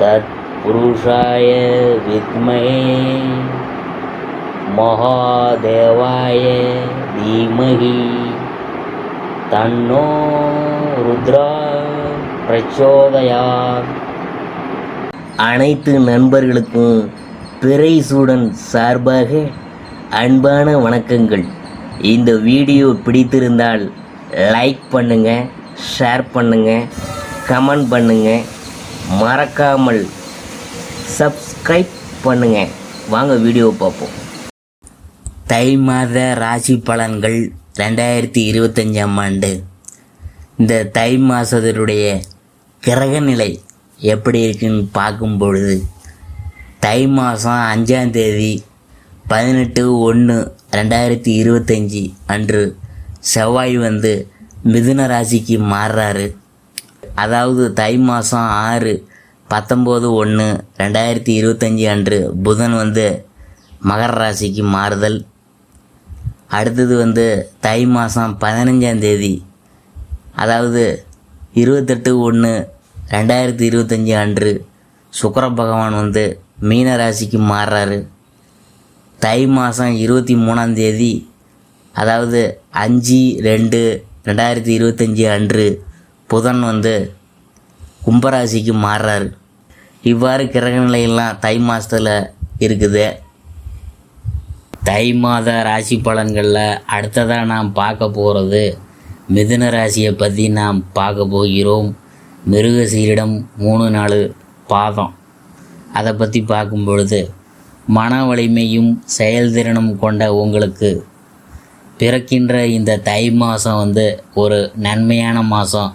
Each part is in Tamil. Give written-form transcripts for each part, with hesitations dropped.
तत्पुरुषाय विद्महे महादेवाय धीमहि तन्नो रुद्रा प्रचोदयात्. அனைத்து நண்பர்களுக்கும் பிறைசூடன் சார்பாக அன்பான வணக்கங்கள். இந்த வீடியோ பிடித்திருந்தால் லைக் பண்ணுங்கள், ஷேர் பண்ணுங்கள், கமெண்ட் பண்ணுங்கள், மறக்காமல் சப்ஸ்கிரைப் பண்ணுங்கள். வாங்க வீடியோ பார்ப்போம். தை மாத ராசி பலன்கள் 2025ஆம் ஆண்டு. இந்த தை மாதத்தினுடைய கிரகநிலை எப்படி இருக்குன்னு பார்க்கும் பொழுது, தை மாதம் 5ஆம் தேதி 18/1/2025 அன்று செவ்வாய் மிதுன ராசிக்கு மாறுறாரு. அதாவது தை மாதம் 6/19/1/2025 அன்று புதன் மகர ராசிக்கு மாறுதல். அடுத்தது தை மாதம் 15ஆம் தேதி, அதாவது 28/1/2025 அன்று சுக்கிர பகவான் மீன ராசிக்கு மாறுறாரு. தை மாதம் 23ஆம் தேதி, அதாவது 5/2/2025 அன்று புதன் கும்பராசிக்கு மாறுறாரு. இவ்வாறு கிரகநிலையெல்லாம் தை மாதத்தில் இருக்குது. தை மாத ராசி பலன்களில் அடுத்ததாக நாம் பார்க்க போகிறது மிதுன ராசியை பற்றி நாம் பார்க்க போகிறோம். மிருகசீரிடம் 3-4 பாதம். அதை பற்றி பார்க்கும் பொழுது, மன வலிமையும் செயல்திறனும் கொண்ட உங்களுக்கு பிறக்கின்ற இந்த தை மாதம் ஒரு நன்மையான மாதம்.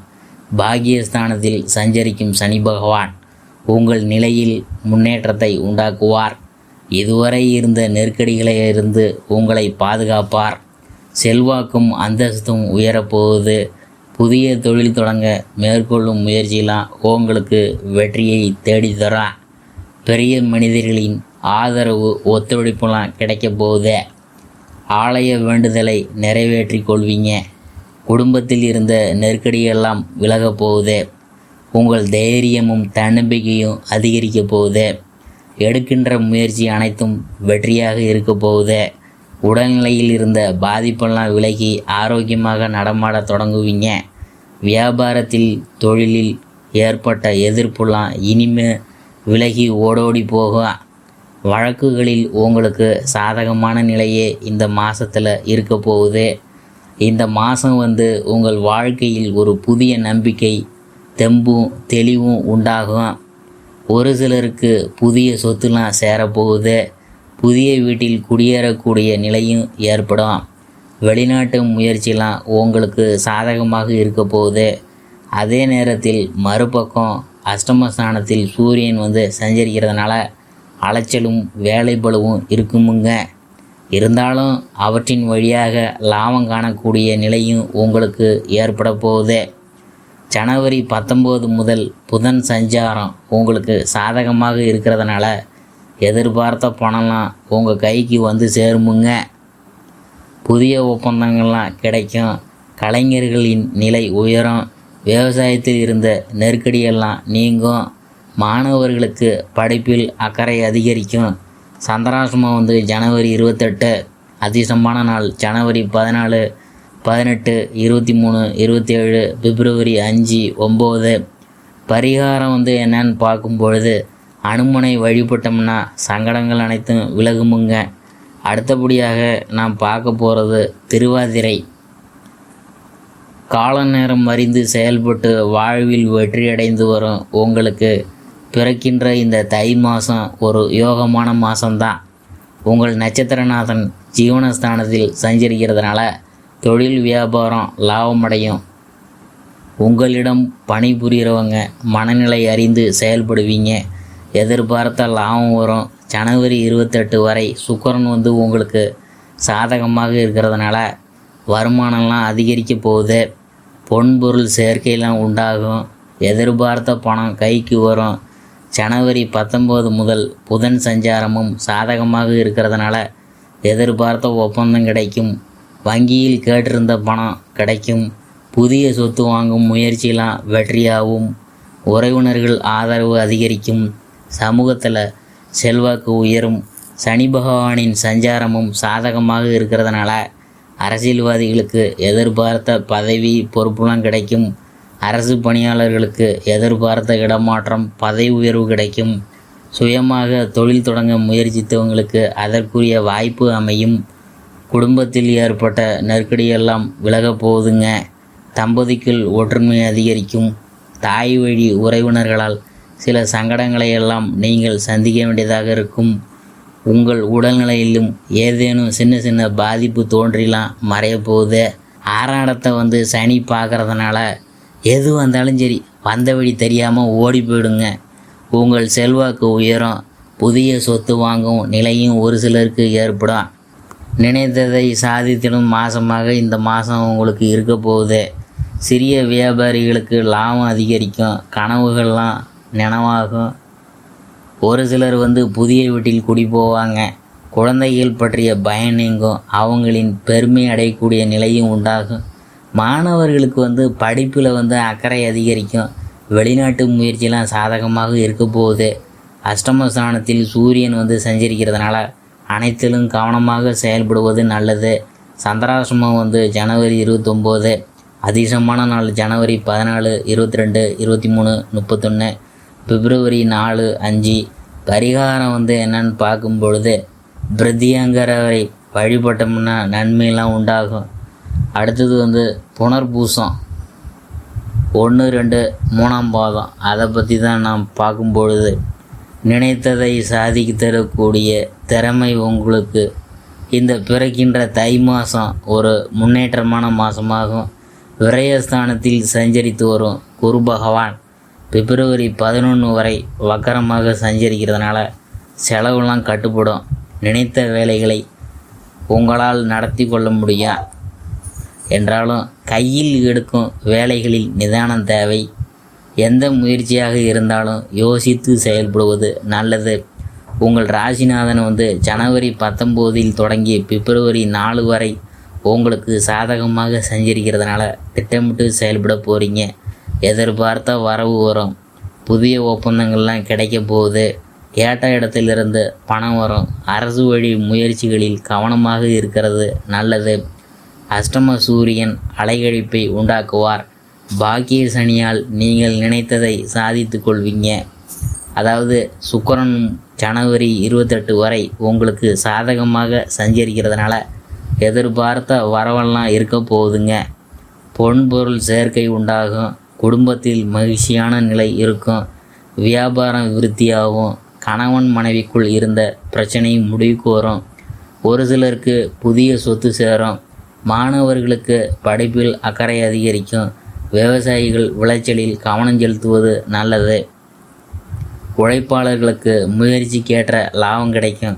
பாக்கியஸ்தானத்தில் சஞ்சரிக்கும் சனி பகவான் உங்கள் நிலையில் முன்னேற்றத்தை உண்டாக்குவார். இதுவரை இருந்த நெருக்கடிகளிலிருந்து உங்களை பாதுகாப்பார். செல்வாக்கும் அந்தஸ்தும் உயரப்போகுது. புதிய தொழில் தொடங்க மேற்கொள்ளும் முயற்சியெல்லாம் உங்களுக்கு வெற்றியை தேடித்தரா. பெரிய மனிதர்களின் ஆதரவு ஒத்துழைப்புலாம் கிடைக்க போகுது. ஆலய வேண்டுதலை நிறைவேற்றி கொள்வீங்க. குடும்பத்தில் இருந்த நெருக்கடியெல்லாம் விலகப் போகுது. உங்கள் தைரியமும் தன்னம்பிக்கையும் அதிகரிக்க போகுது. எடுக்கின்ற முயற்சி அனைத்தும் வெற்றியாக இருக்க போகுது. உடல்நிலையில் இருந்த பாதிப்பெல்லாம் விலகி ஆரோக்கியமாக நடமாட தொடங்குவீங்க. வியாபாரத்தில் தொழிலில் ஏற்பட்ட எதிர்ப்புலாம் இனிமே விலகி ஓடோடி போகும். வழக்குகளில் உங்களுக்கு சாதகமான நிலையே இந்த மாதத்தில் இருக்க போகுது. இந்த மாதம் உங்கள் வாழ்க்கையில் ஒரு புதிய நம்பிக்கை, தெம்பும் தெளிவும் உண்டாகும். ஒரு சிலருக்கு புதிய சொத்துலாம் சேரப்போகுது. புதிய வீட்டில் குடியேறக்கூடிய நிலையும் ஏற்படும். வெளிநாட்டு முயற்சிலாம் உங்களுக்கு சாதகமாக இருக்க போகுது. அதே நேரத்தில் மறுபக்கம் அஷ்டமஸ்தானத்தில் சூரியன் சஞ்சரிக்கிறதுனால அலைச்சலும் வேலைப்பளுவும் இருக்குமுங்க. இருந்தாலும் அவற்றின் வழியாக லாபம் காணக்கூடிய நிலையும் உங்களுக்கு ஏற்பட போகுது. ஜனவரி 19 முதல் புதன் சஞ்சாரம் உங்களுக்கு சாதகமாக இருக்கிறதுனால எதிர்பார்த்த பணம்லாம் உங்கள் கைக்கு சேருமுங்க. புதிய ஒப்பந்தங்கள்லாம் கிடைக்கும். கலைஞர்களின் நிலை உயரும். விவசாயத்தில் இருந்த நெருக்கடியெல்லாம் நீங்கும். மாணவர்களுக்கு படிப்பில் அக்கறை அதிகரிக்கும். சந்திராசிரமம் ஜனவரி 28. அதிர்ஷ்டமான நாள் ஜனவரி 14, 18, 23, 27, பிப்ரவரி 5, 9. பரிகாரம் என்னன்னு பார்க்கும் பொழுது, அனுமனை வழிபட்டோம்னா சங்கடங்கள் அனைத்தும் விலகுமுங்க. அடுத்தபடியாக நாம் பார்க்க போகிறது திருவாதிரை. கால நேரம் அறிந்து செயல்பட்டு வாழ்வில் வெற்றியடைந்து வரும் உங்களுக்கு பிறக்கின்ற இந்த தை மாதம் ஒரு யோகமான மாதம்தான். உங்கள் நட்சத்திரநாதன் ஜீவனஸ்தானத்தில் சஞ்சரிக்கிறதுனால தொழில் வியாபாரம் லாபமடையும். உங்களிடம் பணிபுரிகிறவங்க மனநிலை அறிந்து செயல்படுவீங்க. எதிர்பார்த்த லாபம் வரும். ஜனவரி 28 வரை சுக்கிரன் உங்களுக்கு சாதகமாக இருக்கிறதுனால வருமானம்லாம் அதிகரிக்க போகுது. பொன்பொருள் சேர்க்கையெல்லாம் உண்டாகும். எதிர்பார்த்த பணம் கைக்கு வரும். ஜனவரி 19 முதல் புதன் சஞ்சாரமும் சாதகமாக இருக்கிறதுனால எதிர்பார்த்த ஒப்பந்தம் கிடைக்கும். வங்கியில் கேட்டிருந்த பணம் கிடைக்கும். புதிய சொத்து வாங்கும் முயற்சியெல்லாம் வெற்றியாகும். உறவினர்கள் ஆதரவு அதிகரிக்கும். சமூகத்தில் செல்வாக்கு உயரும். சனி பகவானின் சஞ்சாரமும் சாதகமாக இருக்கிறதுனால அரசியல்வாதிகளுக்கு எதிர்பார்த்த பதவி பொறுப்புலாம் கிடைக்கும். அரசு பணியாளர்களுக்கு எதிர்பார்த்த இடமாற்றம், பதவி உயர்வு கிடைக்கும். சுயமாக தொழில் தொடங்க முயற்சித்தவங்களுக்கு அதற்குரிய வாய்ப்பு அமையும். குடும்பத்தில் ஏற்பட்ட நெருக்கடியெல்லாம் விலகப் போகுதுங்க. தம்பதிக்குள் ஒற்றுமை அதிகரிக்கும். தாய் வழி உறவினர்களால் சில சங்கடங்களை எல்லாம் நீங்கள் சந்திக்க வேண்டியதாக இருக்கும். உங்கள் உடல்நிலையிலும் ஏதேனும் சின்ன சின்ன பாதிப்பு தோன்றிலாம் மறையப்போகுது. 6ஆம் இடத்தை சனி பார்க்கறதுனால எது வந்தாலும் சரி வந்த வழி தெரியாமல் ஓடி போயிடுங்க. உங்கள் செல்வாக்கு உயரும். புதிய சொத்து வாங்கும் நிலையும் ஒரு சிலருக்கு ஏற்படும். நினைத்ததை சாதித்திடும் மாதமாக இந்த மாதம் உங்களுக்கு இருக்க போகுது. சிறிய வியாபாரிகளுக்கு லாபம் அதிகரிக்கும். கனவுகள்லாம் நினைவாகும். ஒரு சிலர் புதிய வீட்டில் குடி போவாங்க. குழந்தைகள் பற்றிய பயம் நீங்கும். அவங்களின் பெருமை அடையக்கூடிய நிலையும் உண்டாகும். மாணவர்களுக்கு படிப்பில் அக்கறை அதிகரிக்கும். வெளிநாட்டு முயற்சியெலாம் சாதகமாக இருக்க போகுது. அஷ்டமஸ்தானத்தில் சூரியன் சஞ்சரிக்கிறதுனால அனைத்திலும் கவனமாக செயல்படுவது நல்லது. சந்திராசிரமம் ஜனவரி 29. அதிர்ஷ்டமான நாள் ஜனவரி 14, 22, 23, 31, பிப்ரவரி 4, 5. பரிகாரம் என்னன்னு பார்க்கும் பொழுது பிரத்தியங்கரவரை வழிபட்டோம்னா நன்மையெல்லாம் உண்டாகும். அடுத்தது புனர்பூசம் 1, 2, 3ஆம் பாதம். அதை பற்றி தான் நாம் பார்க்கும் பொழுது நினைத்ததை சாதிக்க தரக்கூடிய திறமை உங்களுக்கு இந்த பிறக்கின்ற தை மாதம் ஒரு முன்னேற்றமான மாதமாகும். விரயஸ்தானத்தில் சஞ்சரித்து வரும் குரு பகவான் பிப்ரவரி 11 வரை வக்கரமாக சஞ்சரிக்கிறதுனால செலவுலாம் கட்டுப்படும். நினைத்த வேலைகளை உங்களால் நடத்தி கொள்ள முடியும். என்றாலும் கையில் எடுக்கும் வேலைகளில் நிதானம் தேவை. எந்த முயற்சியாக இருந்தாலும் யோசித்து செயல்படுவது நல்லது. உங்கள் ராசிநாதன் ஜனவரி 19 தொடங்கி பிப்ரவரி 4 வரை உங்களுக்கு சாதகமாக சஞ்சரிக்கிறதுனால திட்டமிட்டு செயல்பட போகிறீங்க. எதிர்பார்த்த வரவு வரும். புதிய ஒப்பந்தங்கள்லாம் கிடைக்க போகுது. கேட்ட இடத்திலிருந்து பணம் வரும். அரசு வழி முயற்சிகளில் கவனமாக இருக்கிறது நல்லது. அஷ்டம சூரியன் அலைகழிப்பை உண்டாக்குவார். பாக்கிய சனியால் நீங்கள் நினைத்ததை சாதித்து கொள்வீங்க. அதாவது சுக்கிரன் ஜனவரி 28 வரை உங்களுக்கு சாதகமாக சஞ்சரிக்கிறதுனால எதிர்பார்த்த வரவெல்லாம் இருக்க போகுதுங்க. பொன்பொருள் சேர்க்கை உண்டாகும். குடும்பத்தில் மகிழ்ச்சியான நிலை இருக்கும். வியாபாரம் விருத்தியாகும். கணவன் மனைவிக்குள் இருந்த பிரச்சனை முடிவுக்கு வரும். ஒரு சிலருக்கு புதிய சொத்து சேரும். மாணவர்களுக்கு படிப்பில் அக்கறை அதிகரிக்கும். விவசாயிகள் விளைச்சலில் கவனம் செலுத்துவது நல்லது. உழைப்பாளர்களுக்கு முயற்சிக்கேற்ற லாபம் கிடைக்கும்.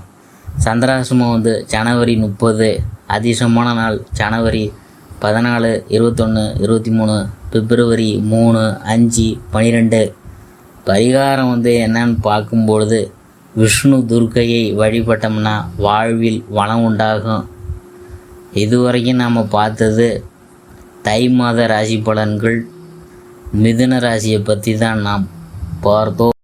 சந்திராசிரமம் ஜனவரி 30. அதிர்ஷ்டமான நாள் ஜனவரி 14, 21, 23, பிப்ரவரி 3, 5, 12. பரிகாரம் என்னன்னு பார்க்கும்பொழுது விஷ்ணு துர்க்கையை வழிபட்டோம்னா வாழ்வில் வளம் உண்டாகும். இதுவரைக்கும் நாம் பார்த்தது தை மாத ராசி பலன்கள். மிதுன ராசியை பற்றி தான் நாம் பார்த்தோம்.